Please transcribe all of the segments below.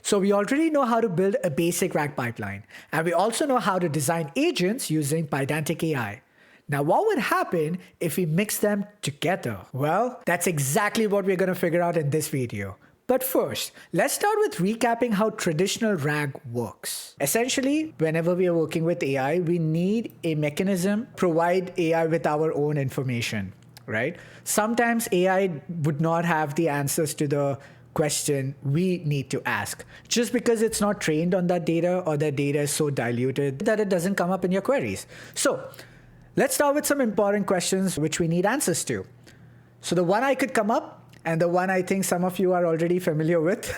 So we already know how to build a basic RAG pipeline, and we also know how to design agents using PydanticAI. Now, what would happen if we mix them together? Well, that's exactly what we're going to figure out in this video. But first, let's start with recapping how traditional RAG works. Essentially, whenever we are working with AI, we need a mechanism to provide AI with our own information, right? Sometimes AI would not have the answers to the question we need to ask, just because it's not trained on that data, or that data is so diluted that it doesn't come up in your queries. So let's start with some important questions which we need answers to. So the one I could come up, and the one I think some of you are already familiar with,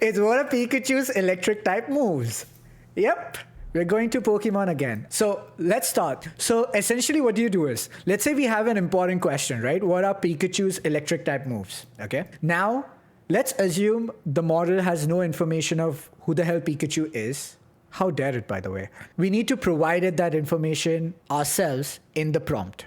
is what are Pikachu's electric type moves? Yep, we're going to Pokemon again. So let's start. So essentially what you do is, let's say we have an important question, right? What are Pikachu's electric type moves? Okay. Now, let's assume the model has no information of who the hell Pikachu is. How dare it, by the way. We need to provide it that information ourselves in the prompt.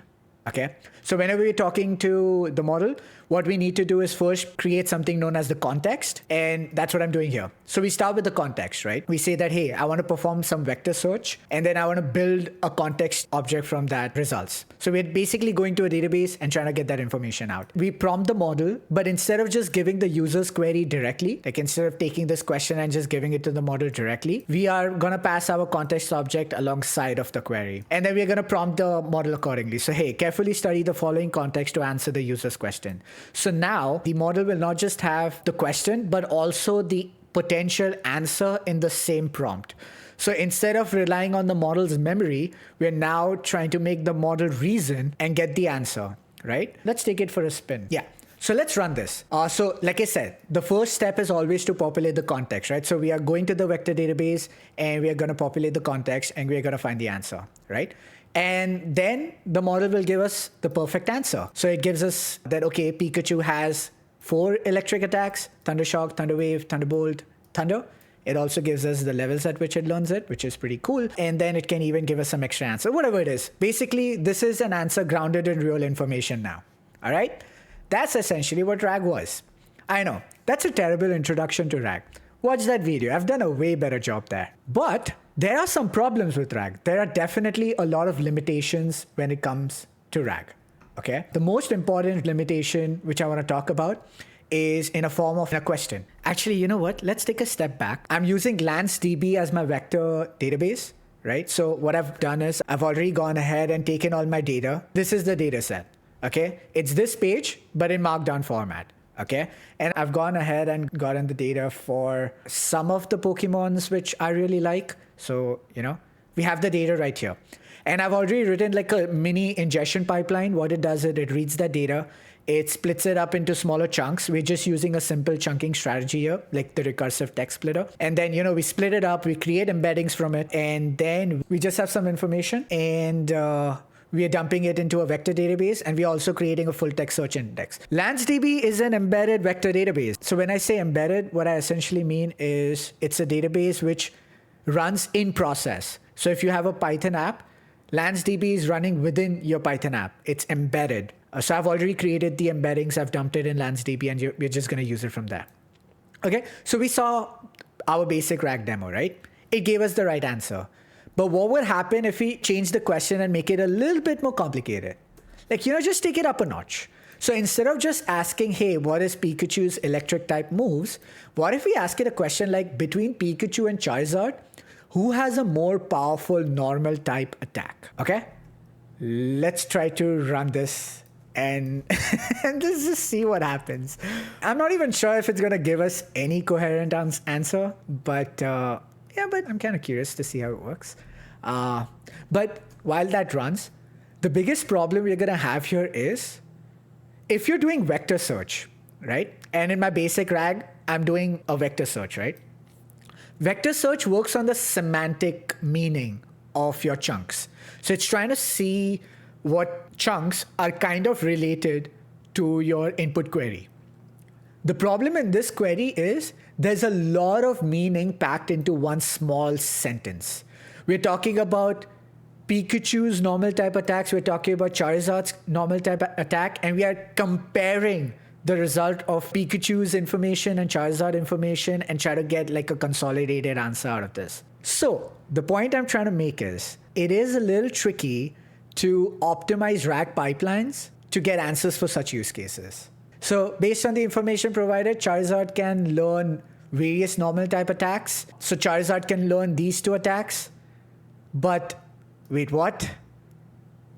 Okay. So whenever we're talking to the model, what we need to do is first create something known as the context. And that's what I'm doing here. So we start with the context, right? We say that, hey, I want to perform some vector search, and then I want to build a context object from that results. So we're basically going to a database and trying to get that information out. We prompt the model, but instead of just giving the user's query directly, like instead of taking this question and just giving it to the model directly, we are going to pass our context object alongside of the query. And then we're going to prompt the model accordingly. So, hey, carefully study the following context to answer the user's question. So now the model will not just have the question, but also the potential answer in the same prompt. So instead of relying on the model's memory, we're now trying to make the model reason and get the answer, right? Let's take it for a spin. Yeah. So let's run this. So like I said, the first step is always to populate the context, right? So we are going to the vector database, and we are going to populate the context, and we are going to find the answer, right? And then the model will give us the perfect answer. So it gives us that, okay, Pikachu has 4 electric attacks: Thunder Shock, Thunder Wave, Thunderbolt, Thunder. It also gives us the levels at which it learns it, which is pretty cool. And then it can even give us some extra answer, whatever it is. Basically, this is an answer grounded in real information now. All right? That's essentially what RAG was. I know, that's a terrible introduction to RAG. Watch that video. I've done a way better job there. But there are some problems with RAG. There are definitely a lot of limitations when it comes to RAG. Okay? The most important limitation which I want to talk about is in a form of a question. Actually, you know what? Let's take a step back. I'm using LanceDB as my vector database, right? So what I've done is I've already gone ahead and taken all my data. This is the data set. Okay? It's this page, but in Markdown format. Okay. And I've gone ahead and gotten the data for some of the Pokemons which I really like. So, we have the data right here. And I've already written like a mini ingestion pipeline. What it does is it reads that data. It splits it up into smaller chunks. We're just using a simple chunking strategy here, like the recursive text splitter. And then, we split it up. We create embeddings from it. And then we just have some information. And we are dumping it into a vector database, and we're also creating a full text search index. LanceDB is an embedded vector database. So when I say embedded, what I essentially mean is it's a database which runs in process. So if you have a Python app, LanceDB is running within your Python app. It's embedded. So I've already created the embeddings. I've dumped it in LanceDB, and we're just going to use it from there. Okay, so we saw our basic RAG demo, right? It gave us the right answer. But what would happen if we change the question and make it a little bit more complicated? Like, just take it up a notch. So instead of just asking, hey, what is Pikachu's electric type moves? What if we ask it a question like, between Pikachu and Charizard, who has a more powerful normal type attack? Okay? Let's try to run this and let's just see what happens. I'm not even sure if it's going to give us any coherent answer, but but I'm kind of curious to see how it works. But while that runs, the biggest problem we're going to have here is if you're doing vector search, right? And in my basic RAG, I'm doing a vector search, right? Vector search works on the semantic meaning of your chunks. So it's trying to see what chunks are kind of related to your input query. The problem in this query is there's a lot of meaning packed into one small sentence. We're talking about Pikachu's normal type attacks. We're talking about Charizard's normal type attack. And we are comparing the result of Pikachu's information and Charizard information and try to get like a consolidated answer out of this. So the point I'm trying to make is it is a little tricky to optimize RAG pipelines to get answers for such use cases. So based on the information provided, Charizard can learn various normal type attacks. So Charizard can learn these 2 attacks. But wait, what?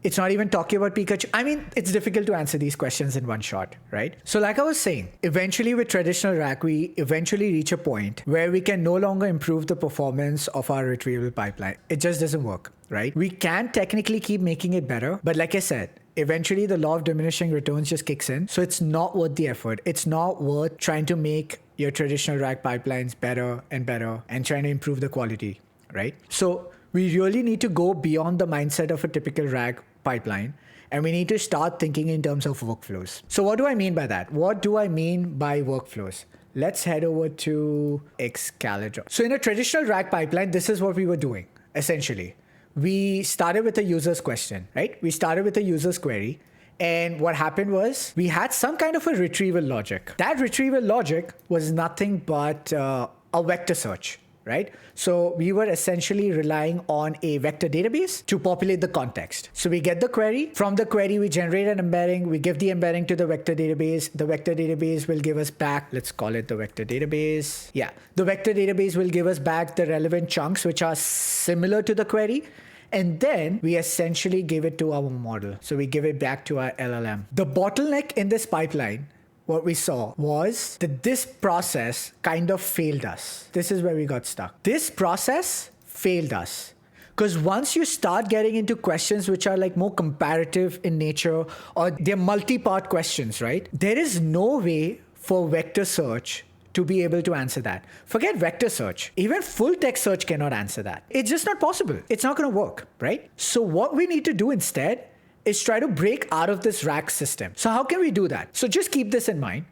It's not even talking about Pikachu. I mean, it's difficult to answer these questions in one shot, right? So like I was saying, eventually with traditional RAG, we eventually reach a point where we can no longer improve the performance of our retrieval pipeline. It just doesn't work, right? We can technically keep making it better. But like I said, eventually the law of diminishing returns just kicks in. So it's not worth the effort. It's not worth trying to make your traditional RAG pipelines better and trying to improve the quality, right? So we really need to go beyond the mindset of a typical RAG pipeline, and we need to start thinking in terms of workflows. So what do I mean by that? What do I mean by workflows? Let's head over to Excalibur. So in a traditional RAG pipeline, this is what we were doing, essentially. We started with a user's question, right? We started with a user's query. And what happened was we had some kind of a retrieval logic. That retrieval logic was nothing but a vector search, right? So we were essentially relying on a vector database to populate the context. So we get the query. From the query, we generate an embedding. We give the embedding to the vector database. The vector database will give us back, let's call it the vector database. Yeah, the vector database will give us back the relevant chunks, which are similar to the query. And then we essentially give it to our model. So we give it back to our LLM. The bottleneck in this pipeline, what we saw was that this process kind of failed us. This is where we got stuck. This process failed us. Because once you start getting into questions which are like more comparative in nature, or they're multi-part questions, right? There is no way for vector search to be able to answer that. Forget vector search. Even full text search cannot answer that. It's just not possible. It's not going to work, right? So what we need to do instead is try to break out of this RAG system. So how can we do that? So just keep this in mind.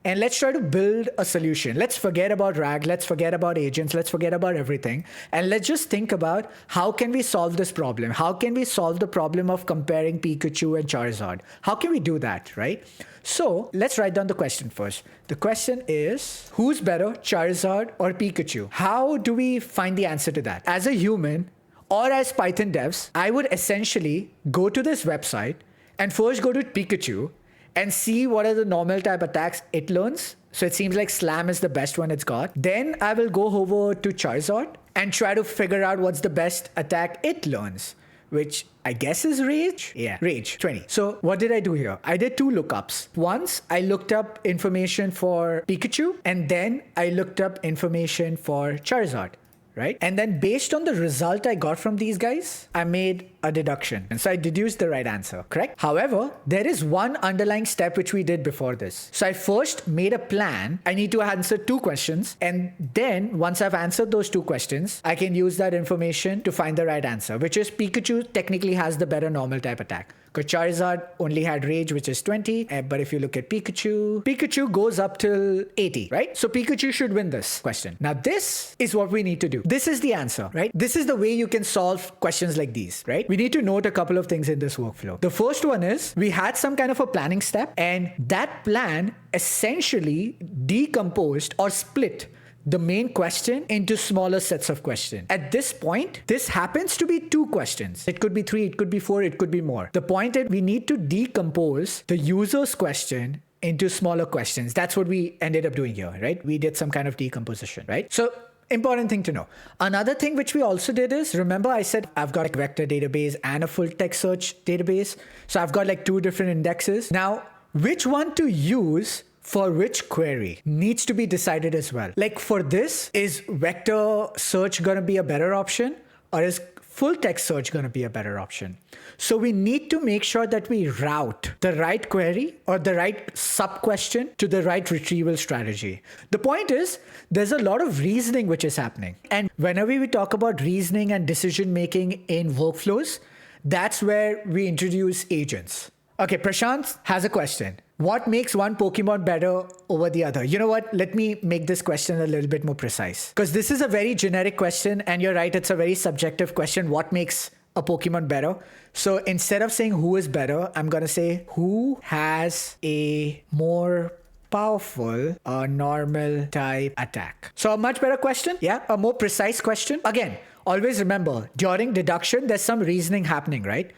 And let's try to build a solution. Let's forget about RAG. Let's forget about agents. Let's forget about everything. And let's just think about how can we solve this problem? How can we solve the problem of comparing Pikachu and Charizard? How can we do that, right? So let's write down the question first. The question is, who's better, Charizard or Pikachu? How do we find the answer to that? As a human or as Python devs, I would essentially go to this website and first go to Pikachu and see what are the normal type attacks it learns. So it seems like Slam is the best one it's got. Then I will go over to Charizard and try to figure out what's the best attack it learns, which I guess is Rage. Yeah, Rage 20. So what did I do here? I did two lookups. Once I looked up information for Pikachu, and then I looked up information for Charizard, right? And then based on the result I got from these guys, I made a deduction. And so I deduced the right answer, correct? However, there is one underlying step which we did before this. So I first made a plan. I need to answer two questions. And then once I've answered those two questions, I can use that information to find the right answer, which is Pikachu technically has the better normal type attack. Because Charizard only had Rage, which is 20. But if you look at Pikachu, Pikachu goes up till 80, right? So Pikachu should win this question. Now this is what we need to do. This is the answer, right? This is the way you can solve questions like these, right? We need to note a couple of things in this workflow. The first one is we had some kind of a planning step, and that plan essentially decomposed or split the main question into smaller sets of questions. At this point, this happens to be two questions. It could be three, it could be four, it could be more. The point is we need to decompose the user's question into smaller questions. That's what we ended up doing here, right? We did some kind of decomposition, right? So important thing to know. Another thing which we also did is, remember I said I've got a vector database and a full text search database. So I've got like two different indexes. Now, which one to use for which query needs to be decided as well. Like for this, is vector search going to be a better option, or is full text search going to be a better option? So we need to make sure that we route the right query or the right sub-question to the right retrieval strategy. The point is, there's a lot of reasoning which is happening. And whenever we talk about reasoning and decision-making in workflows, that's where we introduce agents. Okay, Prashant has a question. What makes one Pokemon better over the other? You know what? Let me make this question a little bit more precise. Because this is a very generic question, and you're right, it's a very subjective question. What makes a Pokemon better. So instead of saying who is better, I'm going to say who has a more powerful normal type attack. So a much better question. Yeah, a more precise question. Again, always remember, during deduction, there's some reasoning happening, right?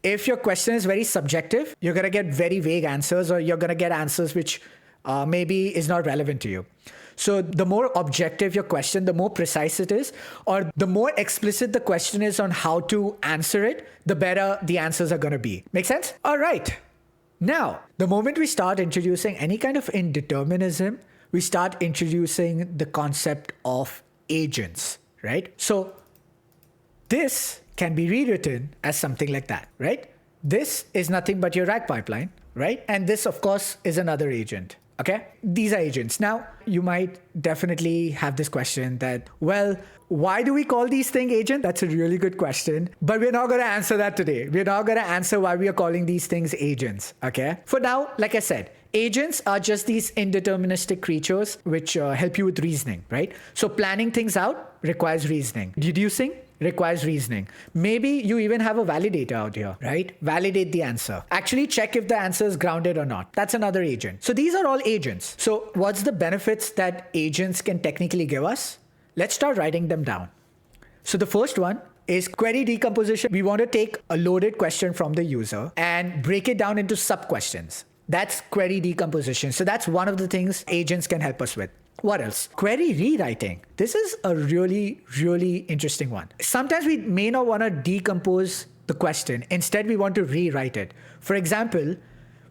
If your question is very subjective, you're going to get very vague answers, or you're going to get answers which maybe is not relevant to you. So the more objective your question, the more precise it is, or the more explicit the question is on how to answer it, the better the answers are going to be. Make sense? All right. Now, the moment we start introducing any kind of indeterminism, we start introducing the concept of agents, right? So this can be rewritten as something like that, right? This is nothing but your RAG pipeline, right? And this, of course, is another agent. Okay, these are agents. Now, you might definitely have this question that, well, why do we call these things agent? That's a really good question, but we're not going to answer that today. We're not going to answer why we are calling these things agents. Okay, for now, like I said, agents are just these indeterministic creatures which help you with reasoning, right? So planning things out requires reasoning. Deducing requires reasoning. Maybe you even have a validator out here, right? Validate the answer. Actually check if the answer is grounded or not. That's another agent. So these are all agents. So what's the benefits that agents can technically give us? Let's start writing them down. So the first one is query decomposition. We want to take a loaded question from the user and break it down into sub-questions. That's query decomposition. So that's one of the things agents can help us with. What else? Query rewriting. This is a really, really interesting one. Sometimes we may not want to decompose the question. Instead, we want to rewrite it. For example,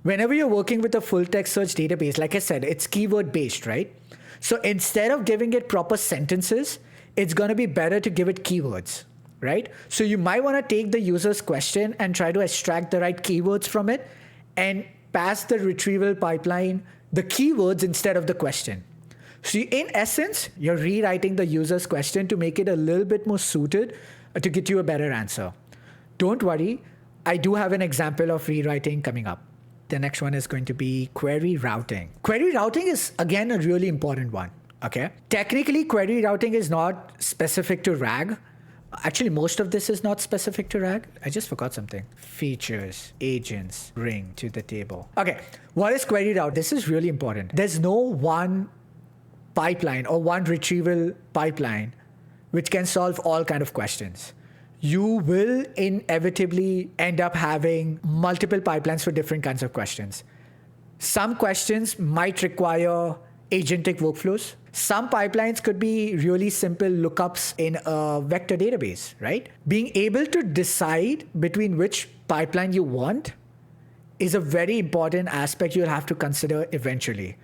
whenever you're working with a full text search database, like I said, it's keyword based, right? So instead of giving it proper sentences, it's going to be better to give it keywords, right? So you might want to take the user's question and try to extract the right keywords from it and pass the retrieval pipeline the keywords instead of the question. So in essence, you're rewriting the user's question to make it a little bit more suited to get you a better answer. Don't worry, I do have an example of rewriting coming up. The next one is going to be query routing. Query routing is, again, a really important one, okay? Technically, query routing is not specific to RAG. Actually, most of this is not specific to RAG. I just forgot something. Features, agents, bring to the table. Okay, what is query route? This is really important. There's no one pipeline or one retrieval pipeline which can solve all kind of questions. You will inevitably end up having multiple pipelines for different kinds of questions. Some questions might require agentic workflows. Some pipelines could be really simple lookups in a vector database, right? Being able to decide between which pipeline you want is a very important aspect you'll have to consider eventually.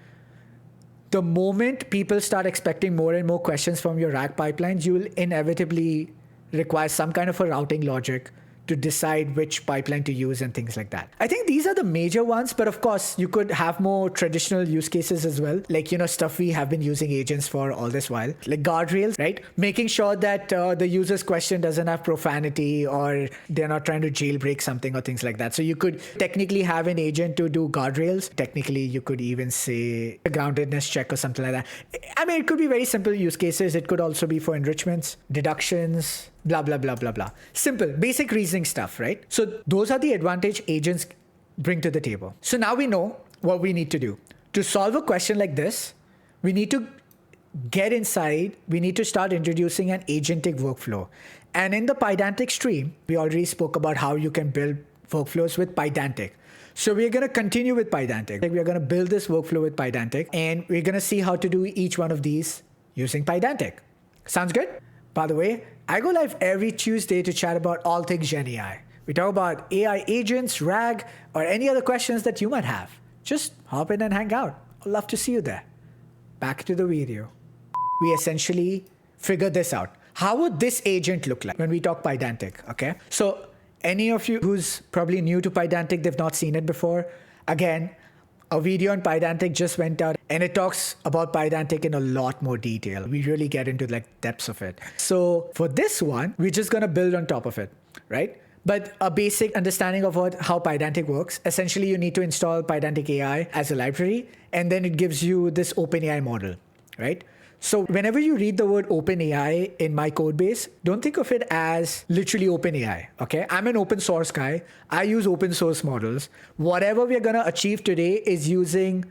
The moment people start expecting more and more questions from your RAG pipelines, you will inevitably require some kind of a routing logic to decide which pipeline to use and things like that. I think these are the major ones, but of course you could have more traditional use cases as well. Like, stuff we have been using agents for all this while, like guardrails, right? Making sure that the user's question doesn't have profanity or they're not trying to jailbreak something or things like that. So you could technically have an agent to do guardrails. Technically, you could even say a groundedness check or something like that. I mean, it could be very simple use cases. It could also be for enrichments, deductions, blah, blah, blah, blah, blah. Simple, basic reasoning stuff, right? So those are the advantage agents bring to the table. So now we know what we need to do. To solve a question like this, we need to get inside, we need to start introducing an agentic workflow. And in the Pydantic stream, we already spoke about how you can build workflows with Pydantic. So we're going to continue with Pydantic. We're going to build this workflow with Pydantic, and we're going to see how to do each one of these using Pydantic. Sounds good? By the way, I go live every Tuesday to chat about all things Gen AI. We talk about AI agents, RAG, or any other questions that you might have. Just hop in and hang out. I'd love to see you there. Back to the video. We essentially figured this out. How would this agent look like when we talk Pydantic, okay? So any of you who's probably new to Pydantic, they've not seen it before, again, a video on Pydantic just went out and it talks about Pydantic in a lot more detail. We really get into depths of it. So for this one, we're just going to build on top of it, right? But a basic understanding of how Pydantic works, essentially you need to install PydanticAI as a library, and then it gives you this OpenAI model, right? So whenever you read the word OpenAI in my code base, don't think of it as literally OpenAI, okay? I'm an open source guy. I use open source models. Whatever we're going to achieve today is using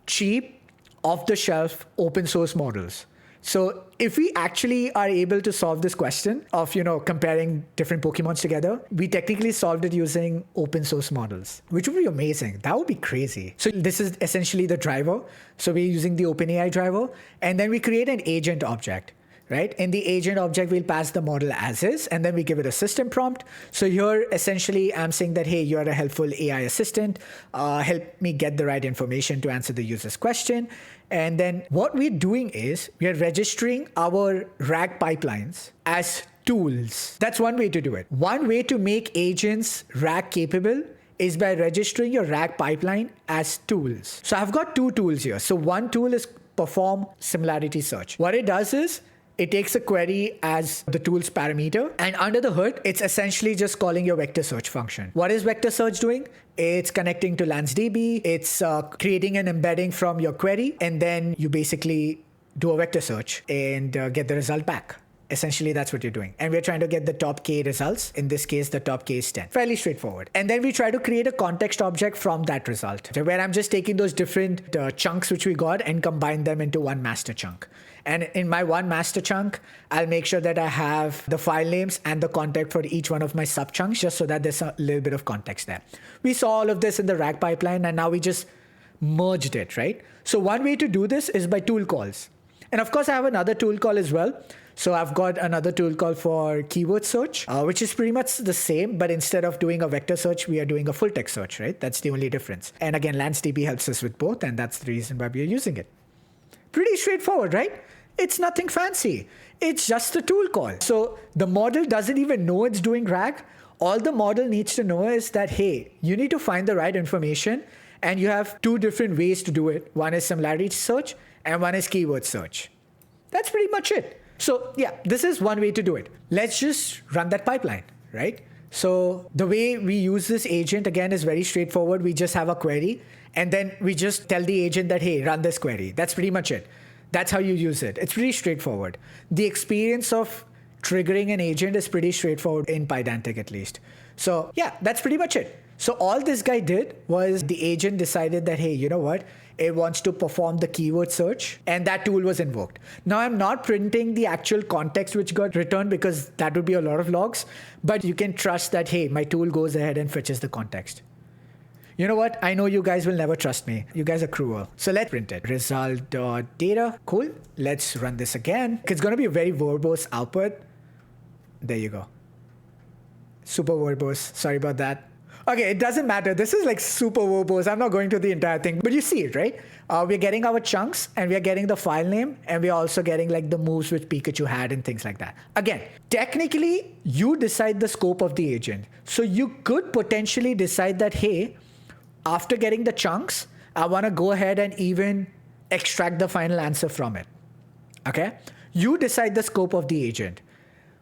cheap, off-the-shelf open source models. So if we actually are able to solve this question of, comparing different Pokemons together, we technically solved it using open source models, which would be amazing. That would be crazy. So this is essentially the driver. So we're using the OpenAI driver, and then we create an agent object. Right? In the agent object, we'll pass the model as is, and then we give it a system prompt. So here, essentially, I'm saying that, hey, you're a helpful AI assistant. Help me get the right information to answer the user's question. And then what we're doing is we are registering our RAG pipelines as tools. That's one way to do it. One way to make agents RAG capable is by registering your RAG pipeline as tools. So I've got two tools here. So one tool is perform similarity search. What it does is, it takes a query as the tool's parameter, and under the hood, it's essentially just calling your vector search function. What is vector search doing? It's connecting to LansDB, it's creating an embedding from your query, and then you basically do a vector search and get the result back. Essentially, that's what you're doing. And we're trying to get the top K results. In this case, the top K is 10. Fairly straightforward. And then we try to create a context object from that result, where I'm just taking those different chunks which we got and combine them into one master chunk. And in my one master chunk, I'll make sure that I have the file names and the context for each one of my sub chunks, just so that there's a little bit of context there. We saw all of this in the RAG pipeline, and now we just merged it, right? So one way to do this is by tool calls. And of course, I have another tool call as well. So I've got another tool call for keyword search, which is pretty much the same, but instead of doing a vector search, we are doing a full text search, right? That's the only difference. And again, LansDB helps us with both, and that's the reason why we are using it. Pretty straightforward, right? It's nothing fancy. It's just a tool call. So the model doesn't even know it's doing RAG. All the model needs to know is that, hey, you need to find the right information, and you have two different ways to do it. One is similarity search, and one is keyword search. That's pretty much it. So yeah, this is one way to do it. Let's just run that pipeline, right? So the way we use this agent, again, is very straightforward. We just have a query, and then we just tell the agent that, hey, run this query. That's pretty much it. That's how you use it. It's pretty straightforward. The experience of triggering an agent is pretty straightforward in Pydantic, at least. So yeah, that's pretty much it. So all this guy did was the agent decided that, hey, you know what? It wants to perform the keyword search, and that tool was invoked. Now, I'm not printing the actual context which got returned, because that would be a lot of logs, but you can trust that, hey, my tool goes ahead and fetches the context. You know what? I know you guys will never trust me. You guys are cruel. So let's print it. Result.data. Cool. Let's run this again. It's going to be a very verbose output. There you go. Super verbose. Sorry about that. Okay, it doesn't matter. This is like super verbose. I'm not going to the entire thing, but you see it, right? We're getting our chunks, and we're getting the file name, and we're also getting like the moves which Pikachu had and things like that. Again, technically, you decide the scope of the agent. So you could potentially decide that, hey, after getting the chunks, I want to go ahead and even extract the final answer from it. Okay? You decide the scope of the agent.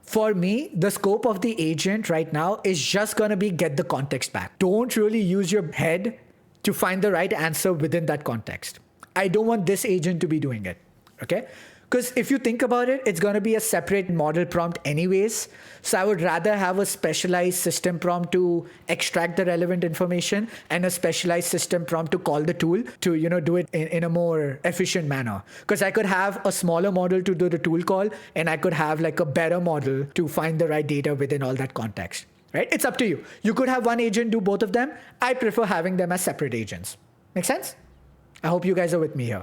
For me, the scope of the agent right now is just going to be get the context back. Don't really use your head to find the right answer within that context. I don't want this agent to be doing it. Okay? Because if you think about it, it's going to be a separate model prompt anyways. So I would rather have a specialized system prompt to extract the relevant information, and a specialized system prompt to call the tool to, do it in a more efficient manner. Because I could have a smaller model to do the tool call, and I could have like a better model to find the right data within all that context, right? It's up to you. You could have one agent do both of them. I prefer having them as separate agents. Make sense? I hope you guys are with me here.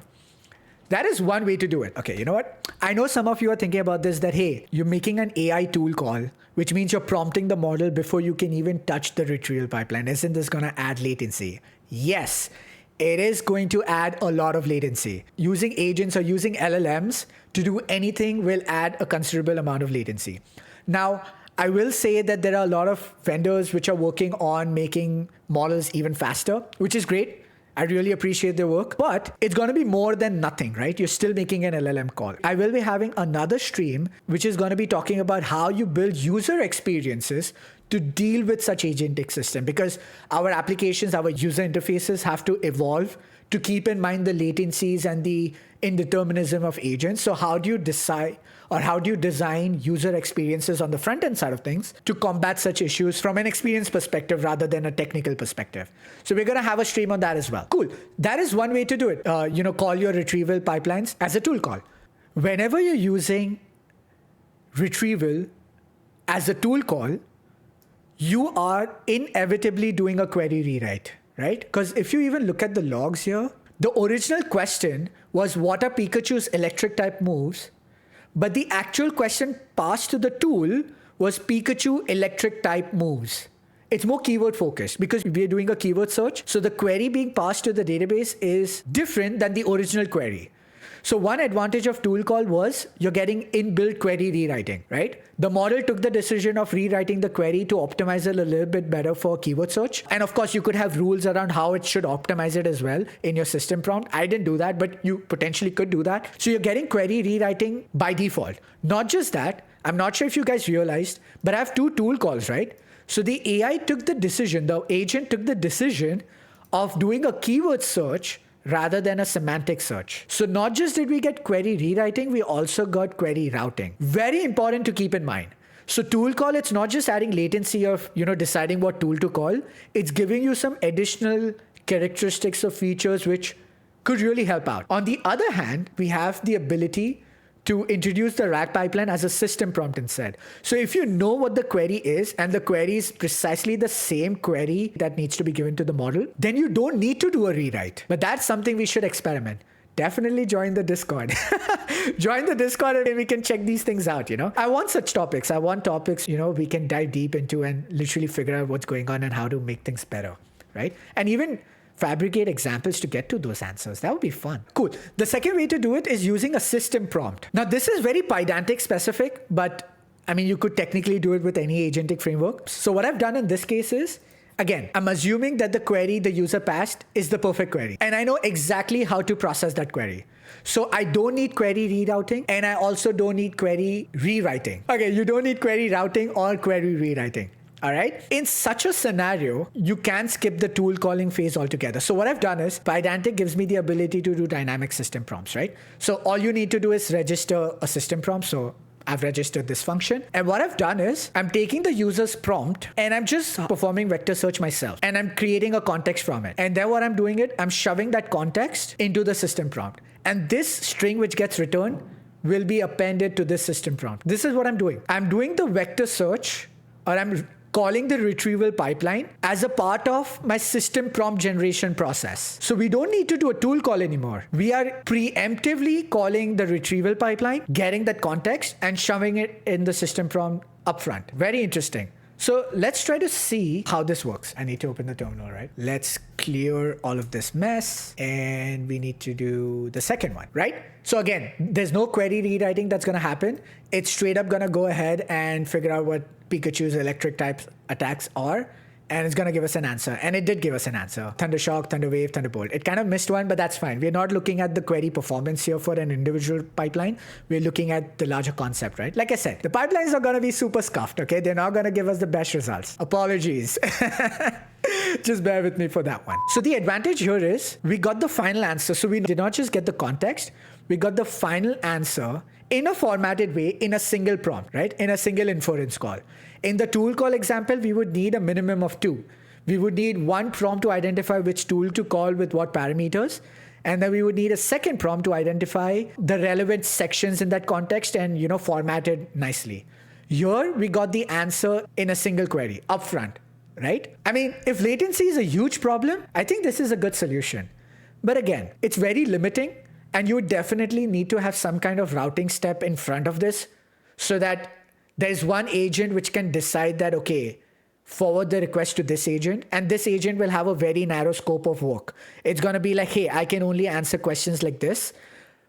That is one way to do it. Okay, you know what? I know some of you are thinking about this, that, hey, you're making an AI tool call, which means you're prompting the model before you can even touch the retrieval pipeline. Isn't this going to add latency? Yes, it is going to add a lot of latency. Using agents or using LLMs to do anything will add a considerable amount of latency. Now, I will say that there are a lot of vendors which are working on making models even faster, which is great. I really appreciate their work, but it's going to be more than nothing, right? You're still making an LLM call. I will be having another stream, which is going to be talking about how you build user experiences to deal with such agentic system, because our applications, our user interfaces have to evolve to keep in mind the latencies and the indeterminism of agents. So how do you decide, or how do you design user experiences on the front end side of things to combat such issues from an experience perspective rather than a technical perspective? So we're going to have a stream on that as well. Cool. That is one way to do it. Call your retrieval pipelines as a tool call. Whenever you're using retrieval as a tool call, you are inevitably doing a query rewrite, right? Because if you even look at the logs here, the original question was what are Pikachu's electric type moves? But the actual question passed to the tool was Pikachu electric type moves. It's more keyword focused because we're doing a keyword search. So the query being passed to the database is different than the original query. So one advantage of tool call was you're getting inbuilt query rewriting, right? The model took the decision of rewriting the query to optimize it a little bit better for keyword search. And of course, you could have rules around how it should optimize it as well in your system prompt. I didn't do that, but you potentially could do that. So you're getting query rewriting by default. Not just that, I'm not sure if you guys realized, but I have two tool calls, right? So the AI took the decision, the agent took the decision of doing a keyword search rather than a semantic search. So not just did we get query rewriting, we also got query routing. Very important to keep in mind. So tool call, it's not just adding latency of, deciding what tool to call. It's giving you some additional characteristics or features which could really help out. On the other hand, we have the ability to introduce the RAG pipeline as a system prompt instead. So if you know what the query is and the query is precisely the same query that needs to be given to the model, then you don't need to do a rewrite. But that's something we should experiment. Definitely join the Discord. Join the Discord and we can check these things out, I want such topics. I want topics, we can dive deep into and literally figure out what's going on and how to make things better, right? And even fabricate examples to get to those answers. That would be fun. Cool. The second way to do it is using a system prompt. Now, this is very Pydantic specific, but you could technically do it with any agentic framework. So what I've done in this case is, again, I'm assuming that the query the user passed is the perfect query. And I know exactly how to process that query. So I don't need query rerouting, and I also don't need query rewriting. Okay, you don't need query routing or query rewriting. All right. In such a scenario, you can skip the tool calling phase altogether. So what I've done is Pydantic gives me the ability to do dynamic system prompts, right? So all you need to do is register a system prompt. So I've registered this function. And what I've done is I'm taking the user's prompt and I'm just performing vector search myself. And I'm creating a context from it. And then what I'm doing it, I'm shoving that context into the system prompt. And this string which gets returned will be appended to this system prompt. This is what I'm doing. I'm doing the vector search, or I'm calling the retrieval pipeline as a part of my system prompt generation process. So we don't need to do a tool call anymore. We are preemptively calling the retrieval pipeline, getting that context, and shoving it in the system prompt upfront. Very interesting. So let's try to see how this works. I need to open the terminal, right? Let's clear all of this mess, and we need to do the second one, right? So again, there's no query rewriting that's going to happen. It's straight up going to go ahead and figure out what Pikachu's electric type attacks are, and it's going to give us an answer. And it did give us an answer. Thundershock, Thunderwave, Thunderbolt. It kind of missed one, but that's fine. We're not looking at the query performance here for an individual pipeline. We're looking at the larger concept, right? Like I said, the pipelines are going to be super scuffed, okay? They're not going to give us the best results. Apologies. Just bear with me for that one. So the advantage here is we got the final answer. So we did not just get the context. We got the final answer in a formatted way in a single prompt, right? In a single inference call. In the tool call example, we would need a minimum of 2. We would need one prompt to identify which tool to call with what parameters. And then we would need a second prompt to identify the relevant sections in that context and, format it nicely. Here, we got the answer in a single query upfront, right? If latency is a huge problem, I think this is a good solution. But again, it's very limiting. And you would definitely need to have some kind of routing step in front of this so that there's one agent which can decide that, okay, forward the request to this agent, and this agent will have a very narrow scope of work. It's going to be like, hey, I can only answer questions like this.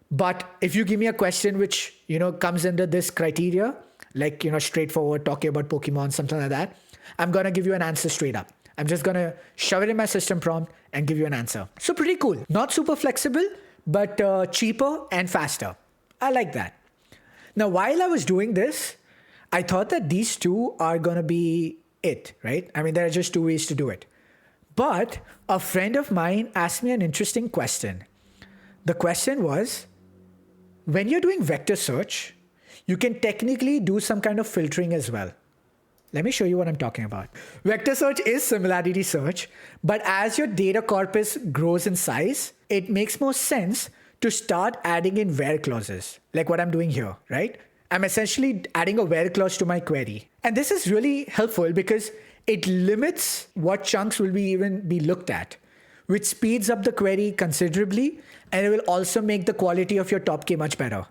But if you give me a question which, comes under this criteria, like, straightforward, talking about Pokemon, something like that, I'm going to give you an answer straight up. I'm just going to shove it in my system prompt and give you an answer. So pretty cool. Not super flexible, but cheaper and faster. I like that. Now, while I was doing this, I thought that these two are going to be it, right? There are just two ways to do it. But a friend of mine asked me an interesting question. The question was, when you're doing vector search, you can technically do some kind of filtering as well. Let me show you what I'm talking about. Vector search is similarity search, but as your data corpus grows in size, it makes more sense to start adding in where clauses, like what I'm doing here, right? I'm essentially adding a where clause to my query. And this is really helpful because it limits what chunks will even be looked at, which speeds up the query considerably, and it will also make the quality of your top K much better.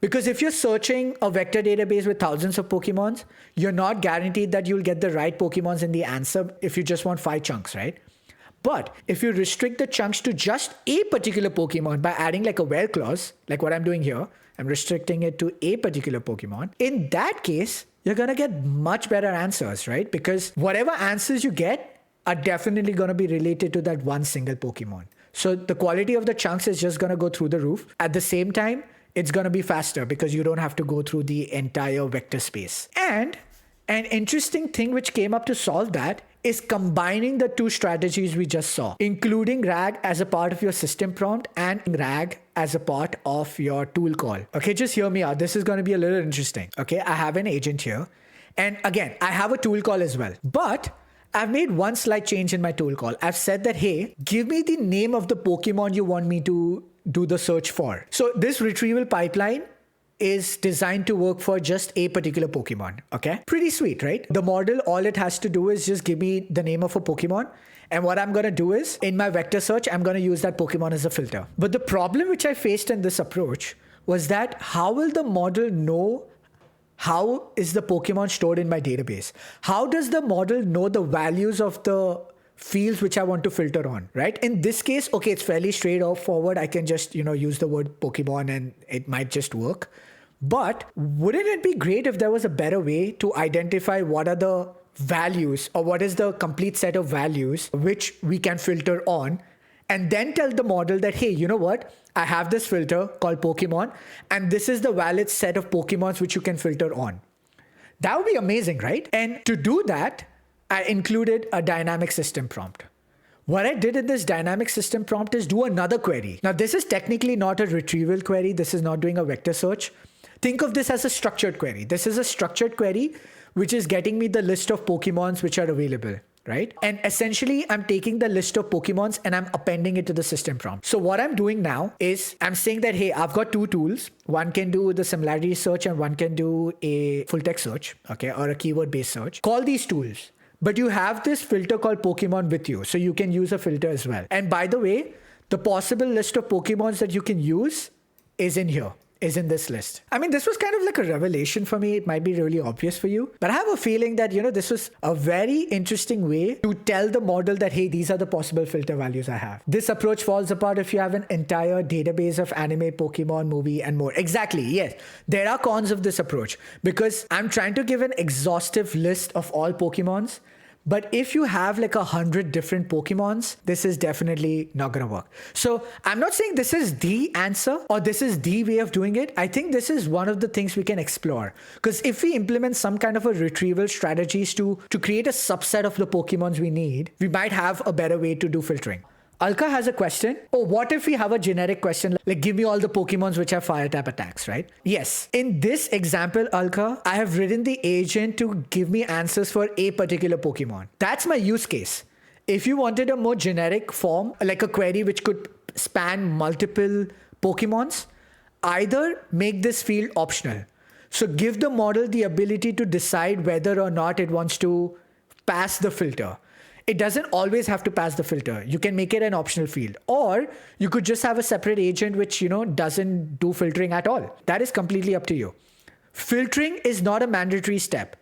Because if you're searching a vector database with thousands of Pokemons, you're not guaranteed that you'll get the right Pokemons in the answer if you just want 5 chunks, right? But if you restrict the chunks to just a particular Pokemon by adding like a where clause, like what I'm doing here, I'm restricting it to a particular Pokemon. In that case, you're going to get much better answers, right? Because whatever answers you get are definitely going to be related to that one single Pokemon. So the quality of the chunks is just going to go through the roof. At the same time, it's going to be faster because you don't have to go through the entire vector space. And an interesting thing which came up to solve that is combining the two strategies we just saw, including RAG as a part of your system prompt and RAG as a part of your tool call. Okay, just hear me out. This is going to be a little interesting. Okay, I have an agent here. And again, I have a tool call as well. But I've made one slight change in my tool call. I've said that, hey, give me the name of the Pokemon you want me to do the search for. So this retrieval pipeline is designed to work for just a particular Pokemon. Okay, pretty sweet, right? The model, all it has to do is just give me the name of a Pokemon. And what I'm going to do is in my vector search, I'm going to use that Pokemon as a filter. But the problem which I faced in this approach was that how will the model know how is the Pokemon stored in my database? How does the model know the values of the fields which I want to filter on, right? In this case, okay, it's fairly straightforward. I can just, use the word Pokemon and it might just work. But wouldn't it be great if there was a better way to identify what are the values or what is the complete set of values which we can filter on, and then tell the model that, hey, you know what? I have this filter called Pokemon, and this is the valid set of Pokemons which you can filter on. That would be amazing, right? And to do that, I included a dynamic system prompt. What I did in this dynamic system prompt is do another query. Now, this is technically not a retrieval query. This is not doing a vector search. Think of this as a structured query. This is a structured query, which is getting me the list of Pokemons which are available, right? And essentially, I'm taking the list of Pokemons and I'm appending it to the system prompt. So what I'm doing now is I'm saying that, hey, I've got 2 tools. One can do the similarity search and one can do a full text search, okay, or a keyword-based search. Call these tools. But you have this filter called Pokemon with you, so you can use a filter as well. And by the way, the possible list of Pokemons that you can use is in here, is in this list. I mean, this was kind of like a revelation for me. It might be really obvious for you, but I have a feeling that, this was a very interesting way to tell the model that, hey, these are the possible filter values I have. This approach falls apart if you have an entire database of anime, Pokemon, movie, and more. Exactly, yes. There are cons of this approach because I'm trying to give an exhaustive list of all Pokemons. But if you have like 100 different Pokemons, this is definitely not going to work. So I'm not saying this is the answer or this is the way of doing it. I think this is one of the things we can explore. Because if we implement some kind of a retrieval strategies to create a subset of the Pokemons we need, we might have a better way to do filtering. Alka has a question. Oh, what if we have a generic question like give me all the Pokemons which have fire type attacks, right? Yes. In this example, Alka, I have written the agent to give me answers for a particular Pokemon. That's my use case. If you wanted a more generic form, like a query which could span multiple Pokemons, either make this field optional. So give the model the ability to decide whether or not it wants to pass the filter. It doesn't always have to pass the filter. You can make it an optional field. Or you could just have a separate agent which, doesn't do filtering at all. That is completely up to you. Filtering is not a mandatory step.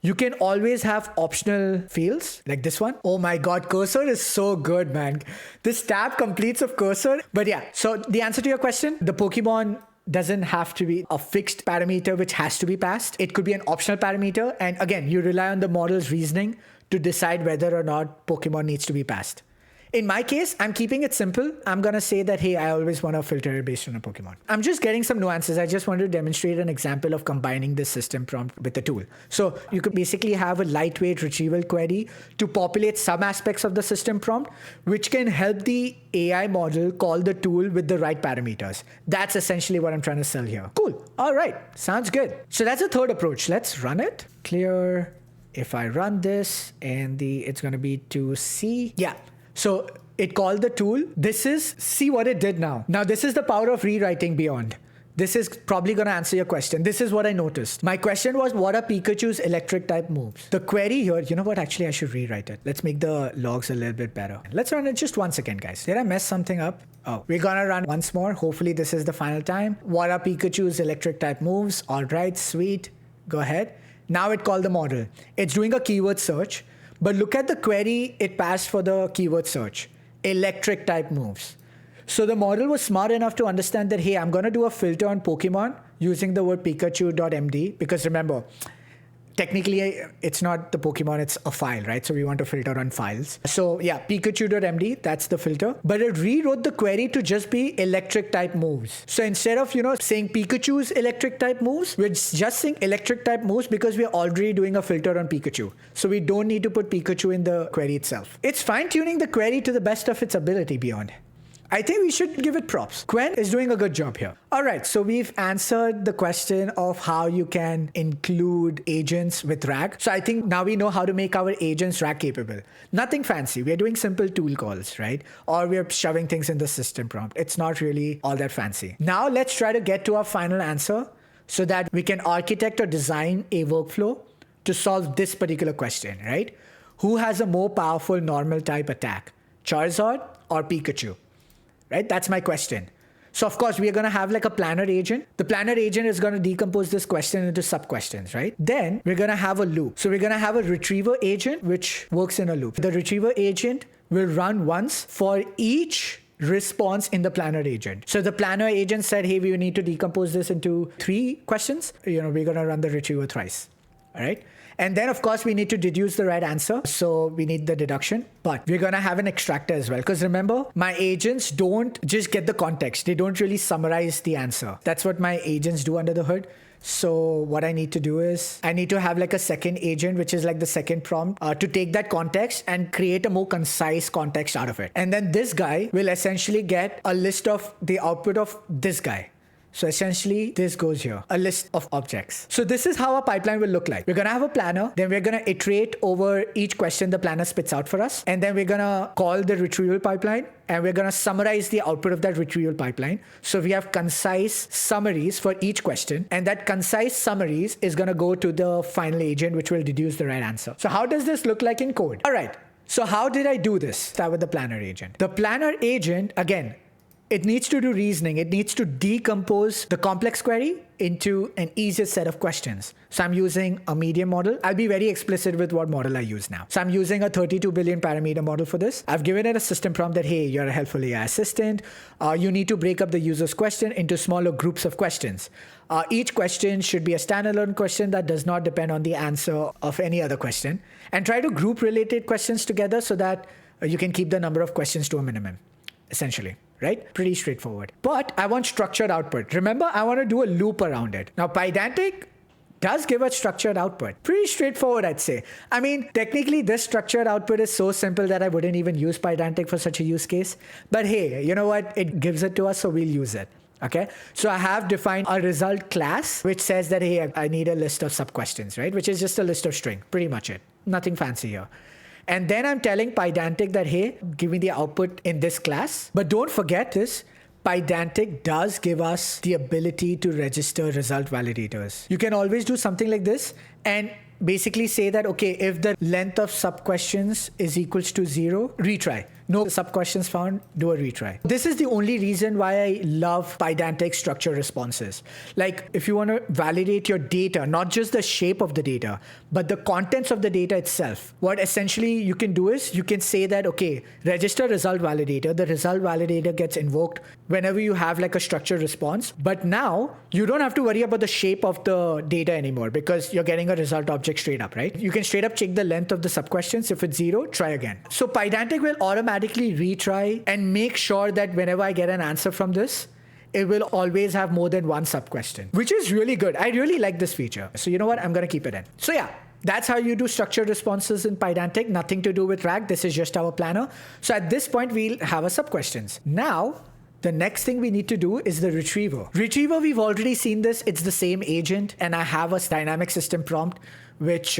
You can always have optional fields like this one. Oh my God, cursor is so good, man. This tab completes of cursor. But yeah, so the answer to your question, the Pokemon doesn't have to be a fixed parameter which has to be passed. It could be an optional parameter. And again, you rely on the model's reasoning to decide whether or not Pokemon needs to be passed. In my case, I'm keeping it simple. I'm going to say that, hey, I always want to filter it based on a Pokemon. I'm just getting some nuances. I just want to demonstrate an example of combining this system prompt with the tool. So you could basically have a lightweight retrieval query to populate some aspects of the system prompt, which can help the AI model call the tool with the right parameters. That's essentially what I'm trying to sell here. Cool. All right. Sounds good. So that's the third approach. Let's run it. Clear. If I run this and it's going to be to C. Yeah. So it called the tool. See what it did now. Now this is the power of rewriting beyond. This is probably going to answer your question. This is what I noticed. My question was, what are Pikachu's electric type moves? The query here, you know what? Actually, I should rewrite it. Let's make the logs a little bit better. Let's run it just once again, guys. Did I mess something up? Oh, we're going to run once more. Hopefully this is the final time. What are Pikachu's electric type moves? All right, sweet. Go ahead. Now it called the model. It's doing a keyword search. But look at the query it passed for the keyword search. Electric type moves. So the model was smart enough to understand that, hey, I'm going to do a filter on Pokemon using the word Pikachu.md. Because remember, technically it's not the Pokemon, it's a file, right? So we want to filter on files. So yeah, Pikachu.md, that's the filter. But it rewrote the query to just be electric type moves. So instead of, saying Pikachu's electric type moves, we're just saying electric type moves because we're already doing a filter on Pikachu. So we don't need to put Pikachu in the query itself. It's fine-tuning the query to the best of its ability beyond. I think we should give it props. Quen is doing a good job here. All right, so we've answered the question of how you can include agents with RAG. So I think now we know how to make our agents RAG capable. Nothing fancy. We're doing simple tool calls, right? Or we're shoving things in the system prompt. It's not really all that fancy. Now let's try to get to our final answer so that we can architect or design a workflow to solve this particular question, right? Who has a more powerful normal type attack, Charizard or Pikachu? Right? That's my question. So of course, we are going to have like a planner agent. The planner agent is going to decompose this question into sub-questions, right? Then we're going to have a loop. So we're going to have a retriever agent, which works in a loop. The retriever agent will run once for each response in the planner agent. So the planner agent said, hey, we need to decompose this into 3 questions. We're going to run the retriever thrice. All right. And then, of course, we need to deduce the right answer. So we need the deduction. But we're going to have an extractor as well. Because remember, my agents don't just get the context. They don't really summarize the answer. That's what my agents do under the hood. So what I need to do is I need to have like a second agent, which is like the second prompt to take that context and create a more concise context out of it. And then this guy will essentially get a list of the output of this guy. So essentially, this goes here, a list of objects. So this is how a pipeline will look like. We're going to have a planner. Then we're going to iterate over each question the planner spits out for us. And then we're going to call the retrieval pipeline. And we're going to summarize the output of that retrieval pipeline. So we have concise summaries for each question. And that concise summaries is going to go to the final agent, which will deduce the right answer. So how does this look like in code? All right. So how did I do this? Start with the planner agent. The planner agent, again, it needs to do reasoning. It needs to decompose the complex query into an easier set of questions. So I'm using a medium model. I'll be very explicit with what model I use now. So I'm using a 32 billion parameter model for this. I've given it a system prompt that, hey, you're a helpful AI assistant. You need to break up the user's question into smaller groups of questions. Each question should be a standalone question that does not depend on the answer of any other question. And try to group related questions together so that you can keep the number of questions to a minimum, essentially. Right? Pretty straightforward. But I want structured output. Remember, I want to do a loop around it. Now, Pydantic does give a structured output. Pretty straightforward, I'd say. I mean, technically, this structured output is so simple that I wouldn't even use Pydantic for such a use case. But hey, you know what? It gives it to us, so we'll use it. Okay, so I have defined a result class, which says that, hey, I need a list of sub-questions, right? Which is just a list of string. Pretty much it. Nothing fancy here. And then I'm telling Pydantic that, hey, give me the output in this class. But don't forget this, Pydantic does give us the ability to register result validators. You can always do something like this and basically say that, okay, if the length of sub-questions is equals to 0, retry. No sub-questions found, do a retry. This is the only reason why I love Pydantic structure responses. Like if you want to validate your data, not just the shape of the data, but the contents of the data itself, what essentially you can do is you can say that, okay, register result validator. The result validator gets invoked whenever you have like a structured response. But now you don't have to worry about the shape of the data anymore because you're getting a result object check straight up, right? You can straight up check the length of the sub-questions. If it's 0, try again. So Pydantic will automatically retry and make sure that whenever I get an answer from this, it will always have more than one sub-question, which is really good. I really like this feature. So you know what? I'm going to keep it in. So yeah, that's how you do structured responses in Pydantic. Nothing to do with RAG. This is just our planner. So at this point, we'll have a sub-questions. Now, the next thing we need to do is the retriever. Retriever, we've already seen this. It's the same agent, and I have a dynamic system prompt which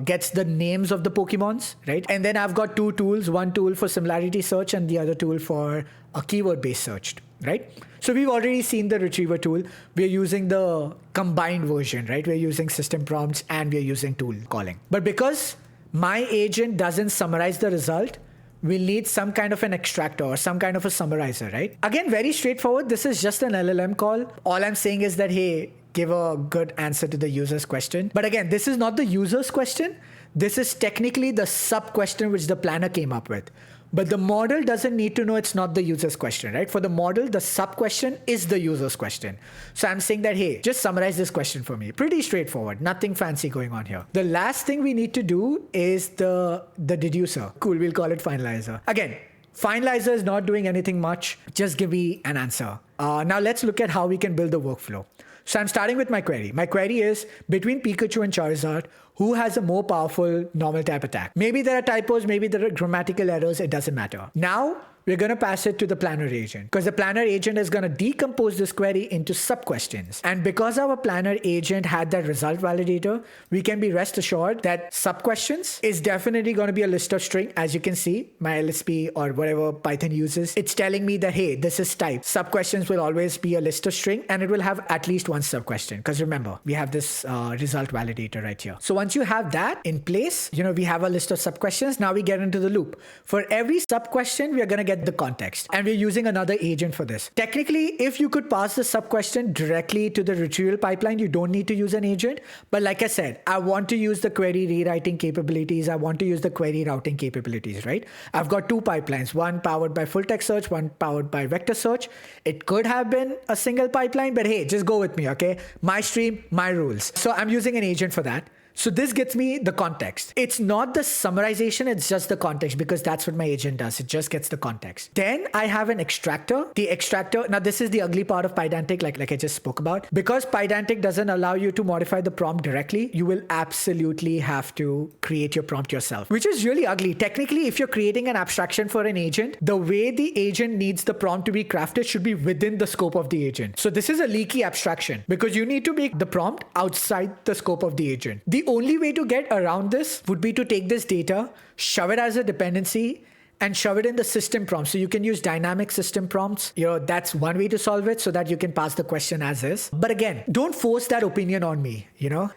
gets the names of the Pokemons, right? And then I've got two tools, one tool for similarity search and the other tool for a keyword-based search, right? So we've already seen the retriever tool. We're using the combined version, right? We're using system prompts and we're using tool calling. But because my agent doesn't summarize the result, we'll need some kind of an extractor or some kind of a summarizer, right? Again, very straightforward. This is just an LLM call. All I'm saying is that, hey, give a good answer to the user's question. But again, this is not the user's question. This is technically the sub-question which the planner came up with. But the model doesn't need to know it's not the user's question, right? For the model, the sub-question is the user's question. So I'm saying that, hey, just summarize this question for me. Pretty straightforward. Nothing fancy going on here. The last thing we need to do is the deducer. Cool, we'll call it finalizer. Again, finalizer is not doing anything much. Just give me an answer. Now let's look at how we can build the workflow. So I'm starting with my query. My query is between Pikachu and Charizard, who has a more powerful normal type attack? Maybe there are typos, maybe there are grammatical errors, it doesn't matter. Now, we're going to pass it to the planner agent because the planner agent is going to decompose this query into sub-questions. And because our planner agent had that result validator, we can be rest assured that sub-questions is definitely going to be a list of string. As you can see, my LSP or whatever Python uses, it's telling me that, hey, this is type. Sub-questions will always be a list of string and it will have at least one sub-question. Because remember, we have this result validator right here. So once you have that in place, we have a list of sub-questions. Now we get into the loop. For every sub-question, we are going to get the context. And we're using another agent for this. Technically, if you could pass the sub-question directly to the retrieval pipeline, you don't need to use an agent. But like I said, I want to use the query rewriting capabilities. I want to use the query routing capabilities, right? I've got two pipelines, one powered by full text search, one powered by vector search. It could have been a single pipeline, but hey, just go with me, okay? My stream, my rules. So I'm using an agent for that. So this gets me the context. It's not the summarization, it's just the context because that's what my agent does. It just gets the context. Then I have an extractor. The extractor, now this is the ugly part of Pydantic, like I just spoke about. Because Pydantic doesn't allow you to modify the prompt directly, you will absolutely have to create your prompt yourself, which is really ugly. Technically, if you're creating an abstraction for an agent, the way the agent needs the prompt to be crafted should be within the scope of the agent. So this is a leaky abstraction because you need to make the prompt outside the scope of the agent. The only way to get around this would be to take this data, shove it as a dependency, and shove it in the system prompt. So you can use dynamic system prompts. That's one way to solve it so that you can pass the question as is. But again, don't force that opinion on me.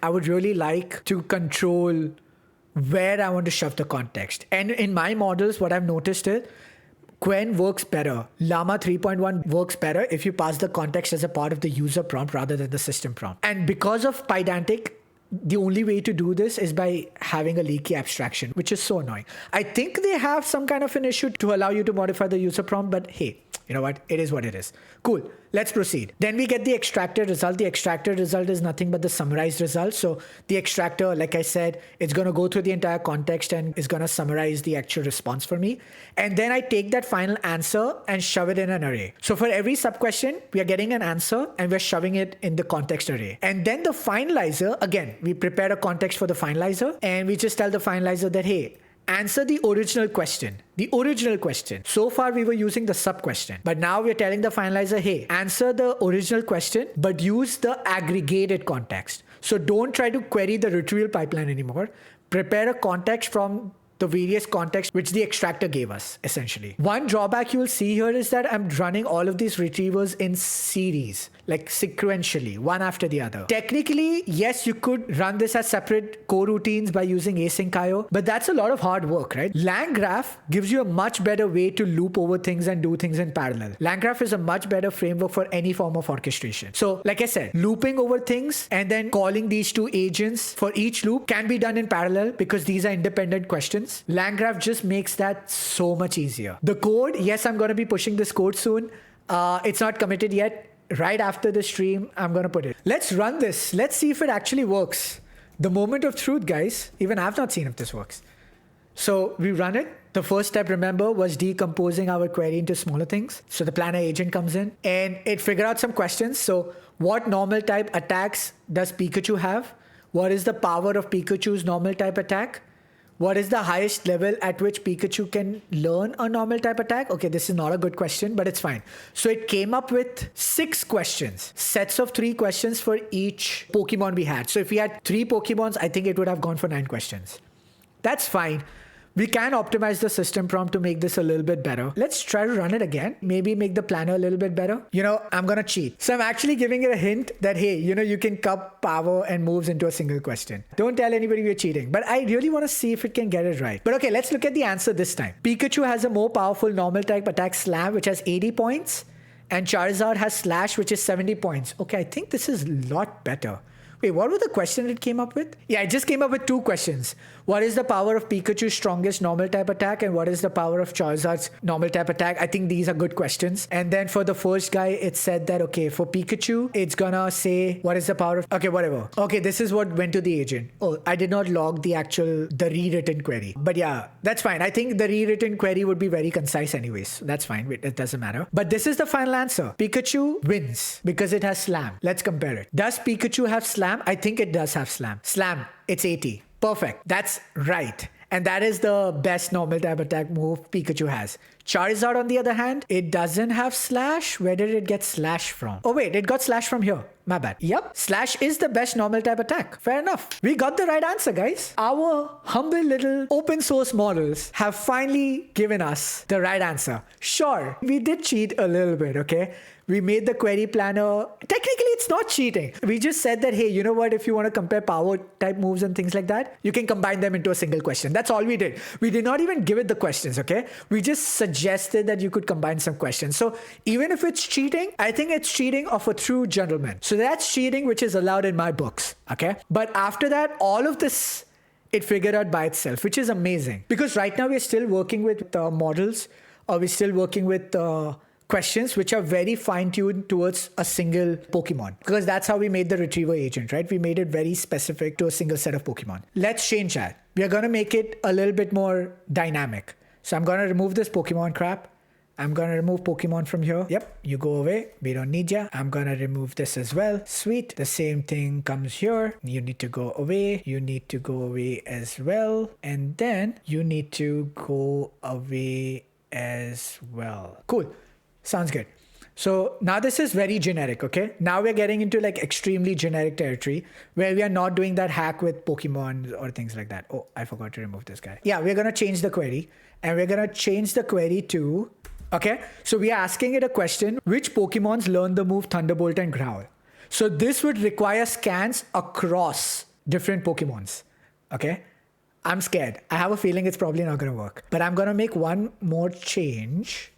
I would really like to control where I want to shove the context. And in my models, what I've noticed is Quen works better. Llama 3.1 works better if you pass the context as a part of the user prompt rather than the system prompt. And because of Pydantic, the only way to do this is by having a leaky abstraction, which is so annoying. I think they have some kind of an issue to allow you to modify the user prompt, but hey, you know what? It is what it is. Cool. Let's proceed. Then we get the extracted result. The extracted result is nothing but the summarized result. So the extractor, like I said, it's going to go through the entire context and is going to summarize the actual response for me. And then I take that final answer and shove it in an array. So for every sub-question, we are getting an answer and we're shoving it in the context array. And then the finalizer, again, we prepare a context for the finalizer and we just tell the finalizer that, hey, answer the original question. The original question. So far, we were using the sub-question. But now we're telling the finalizer, hey, answer the original question, but use the aggregated context. So don't try to query the retrieval pipeline anymore. Prepare a context from the various contexts which the extractor gave us, essentially. One drawback you will see here is that I'm running all of these retrievers in series, like sequentially, one after the other. Technically, yes, you could run this as separate coroutines by using async IO, but that's a lot of hard work, right? LangGraph gives you a much better way to loop over things and do things in parallel. LangGraph is a much better framework for any form of orchestration. So, like I said, looping over things and then calling these two agents for each loop can be done in parallel because these are independent questions. LangGraph just makes that so much easier. The code, yes, I'm going to be pushing this code soon. It's not committed yet. Right after the stream, I'm going to put it. Let's run this. Let's see if it actually works. The moment of truth, guys. Even I've not seen if this works. So we run it. The first step, remember, was decomposing our query into smaller things. So the planner agent comes in and it figured out some questions. So what normal type attacks does Pikachu have? What is the power of Pikachu's normal type attack? What is the highest level at which Pikachu can learn a normal type attack? Okay, this is not a good question, but it's fine. So it came up with 6 questions, sets of 3 questions for each Pokemon we had. So if we had 3 Pokemons, I think it would have gone for 9 questions. That's fine. We can optimize the system prompt to make this a little bit better. Let's try to run it again. Maybe make the planner a little bit better. I'm going to cheat. So I'm actually giving it a hint that, hey, you can cup power and moves into a single question. Don't tell anybody we're cheating, but I really want to see if it can get it right. But okay, let's look at the answer this time. Pikachu has a more powerful normal type attack Slam, which has 80 points. And Charizard has Slash, which is 70 points. Okay, I think this is a lot better. Wait, what was the question it came up with? Yeah, it just came up with 2 questions. What is the power of Pikachu's strongest normal type attack? And what is the power of Charizard's normal type attack? I think these are good questions. And then for the first guy, it said that, okay, for Pikachu, it's gonna say, what is the power of... Okay, whatever. Okay, this is what went to the agent. Oh, I did not log the rewritten query. But yeah, that's fine. I think the rewritten query would be very concise anyways. That's fine. It doesn't matter. But this is the final answer. Pikachu wins because it has Slam. Let's compare it. Does Pikachu have Slam? I think it does have Slam. Slam, it's 80. Perfect. That's right. And that is the best normal type attack move Pikachu has. Charizard, on the other hand, it doesn't have Slash. Where did it get Slash from? Oh, wait, it got Slash from here. My bad. Yep, Slash is the best normal type attack. Fair enough. We got the right answer, guys. Our humble little open source models have finally given us the right answer. Sure, we did cheat a little bit, okay? We made the query planner. Technically, it's not cheating. We just said that, hey, you know what? If you want to compare power type moves and things like that, you can combine them into a single question. That's all we did. We did not even give it the questions, okay? We just suggested that you could combine some questions. So even if it's cheating, I think it's cheating of a true gentleman. So that's cheating, which is allowed in my books, okay? But after that, all of this, it figured out by itself, which is amazing. Because right now we're still working with models, or we're still working with questions which are very fine-tuned towards a single Pokemon. Because that's how we made the retriever agent, right? We made it very specific to a single set of Pokemon. Let's change that. We are going to make it a little bit more dynamic. So I'm going to remove this Pokemon crap. I'm going to remove Pokemon from here. Yep, you go away. We don't need ya. I'm going to remove this as well. Sweet. The same thing comes here. You need to go away. You need to go away as well. And then you need to go away as well. Cool. Sounds good. So now this is very generic, okay? Now we're getting into like extremely generic territory where we are not doing that hack with Pokemon or things like that. Oh, I forgot to remove this guy. Yeah, we're going to change the query, and we're going to change the query to, okay? So we are asking it a question, which Pokemons learn the move Thunderbolt and Growl? So this would require scans across different Pokemons, okay? I'm scared. I have a feeling it's probably not going to work, but I'm going to make one more change.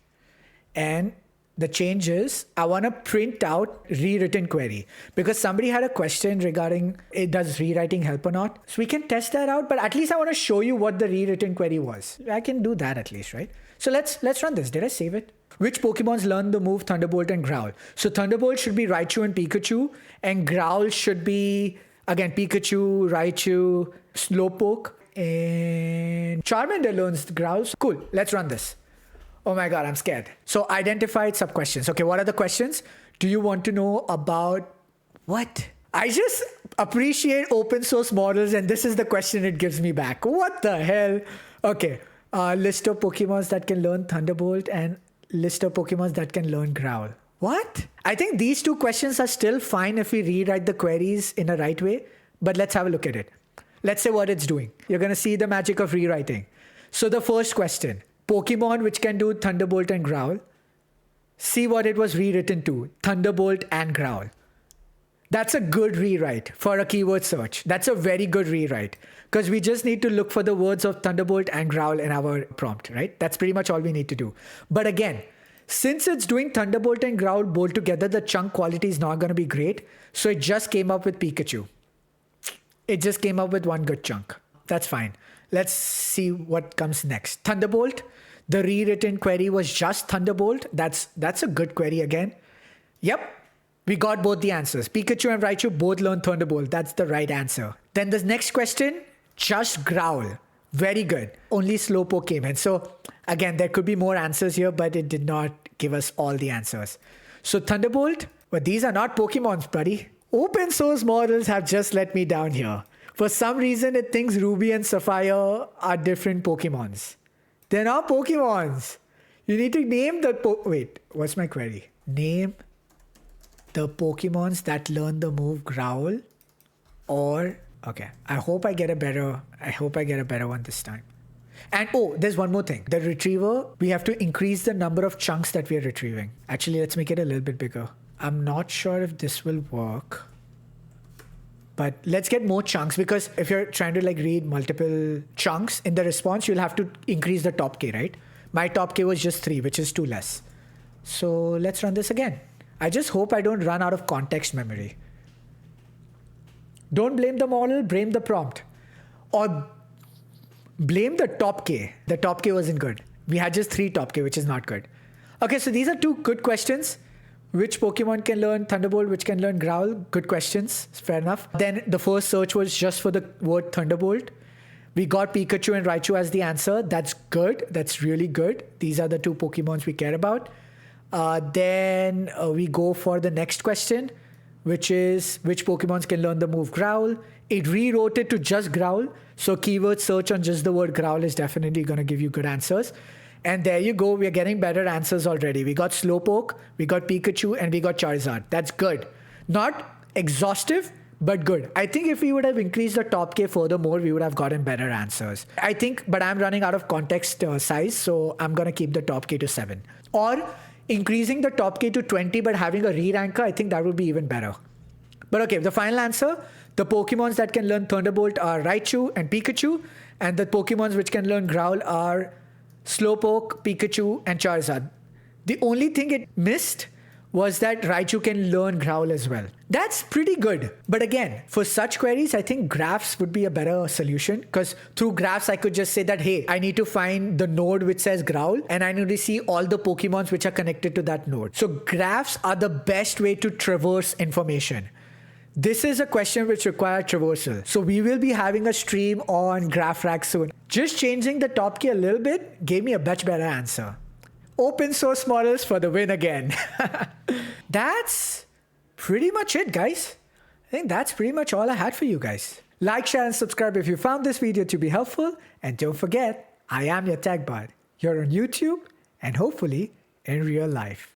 And the change is I want to print out rewritten query because somebody had a question regarding does rewriting help or not. So we can test that out, but at least I want to show you what the rewritten query was. I can do that at least, right? So let's run this. Did I save it? Which Pokemons learn the move Thunderbolt and Growl? So Thunderbolt should be Raichu and Pikachu, and Growl should be, again, Pikachu, Raichu, Slowpoke, and Charmander learns Growls. Cool. Let's run this. Oh my God, I'm scared. So identified sub-questions. Okay, what are the questions? Do you want to know about what? I just appreciate open source models, and this is the question it gives me back. What the hell? Okay, list of Pokemons that can learn Thunderbolt and list of Pokemons that can learn Growl. What? I think these 2 questions are still fine if we rewrite the queries in a right way, but let's have a look at it. Let's say what it's doing. You're going to see the magic of rewriting. So the first question, Pokemon which can do Thunderbolt and Growl. See what it was rewritten to, Thunderbolt and Growl. That's a good rewrite for a keyword search. That's a very good rewrite because we just need to look for the words of Thunderbolt and Growl in our prompt, right? That's pretty much all we need to do. But again, since it's doing Thunderbolt and Growl both together, the chunk quality is not going to be great. So it just came up with Pikachu. It just came up with one good chunk. That's fine. Let's see what comes next. Thunderbolt. The rewritten query was just Thunderbolt. That's a good query again. Yep. We got both the answers. Pikachu and Raichu both learned Thunderbolt. That's the right answer. Then the next question, just growl. Very good. Only Slowpoke came in. So again, there could be more answers here, but it did not give us all the answers. So Thunderbolt, but these are not Pokemons, buddy. Open source models have just let me down here. For some reason, it thinks Ruby and Sapphire are different Pokemons. They're not Pokemons. You need to name the wait, what's my query? Name the Pokemons that learn the move Growl, or okay, I hope I get a better one this time. And oh, there's one more thing. The retriever, we have to increase the number of chunks that we are retrieving. Actually, let's make it a little bit bigger. I'm not sure if this will work, but let's get more chunks, because if you're trying to like read multiple chunks in the response, you'll have to increase the top K, right? My top K was just 3, which is 2 less. So let's run this again. I just hope I don't run out of context memory. Don't blame the model, blame the prompt. Or blame the top K. The top K wasn't good. We had just 3 top K, which is not good. Okay, so these are 2 good questions. Which Pokemon can learn Thunderbolt, which can learn Growl? Good questions, fair enough. Then the first search was just for the word Thunderbolt. We got Pikachu and Raichu as the answer. That's good. That's really good. These are the 2 Pokemons we care about. Then we go for the next question, which is which Pokemons can learn the move Growl. It rewrote it to just Growl. So keyword search on just the word Growl is definitely going to give you good answers. And there you go. We're getting better answers already. We got Slowpoke, we got Pikachu, and we got Charizard. That's good. Not exhaustive, but good. I think if we would have increased the top K furthermore, we would have gotten better answers. I think, but I'm running out of context size, so I'm going to keep the top K to 7. Or increasing the top K to 20, but having a re-ranker, I think that would be even better. But okay, the final answer, the Pokemons that can learn Thunderbolt are Raichu and Pikachu, and the Pokemons which can learn Growl are Slowpoke, Pikachu, and Charizard. The only thing it missed was that Raichu can learn Growl as well. That's pretty good. But again, for such queries, I think graphs would be a better solution, because through graphs, I could just say that, hey, I need to find the node which says Growl, and I need to see all the Pokemons which are connected to that node. So graphs are the best way to traverse information. This is a question which requires traversal. So we will be having a stream on GraphRag soon. Just changing the top key a little bit gave me a much better answer. Open source models for the win again. That's pretty much it, guys. I think that's pretty much all I had for you guys. Like, share, and subscribe if you found this video to be helpful. And don't forget, I am your tech bud. You're on YouTube and hopefully in real life.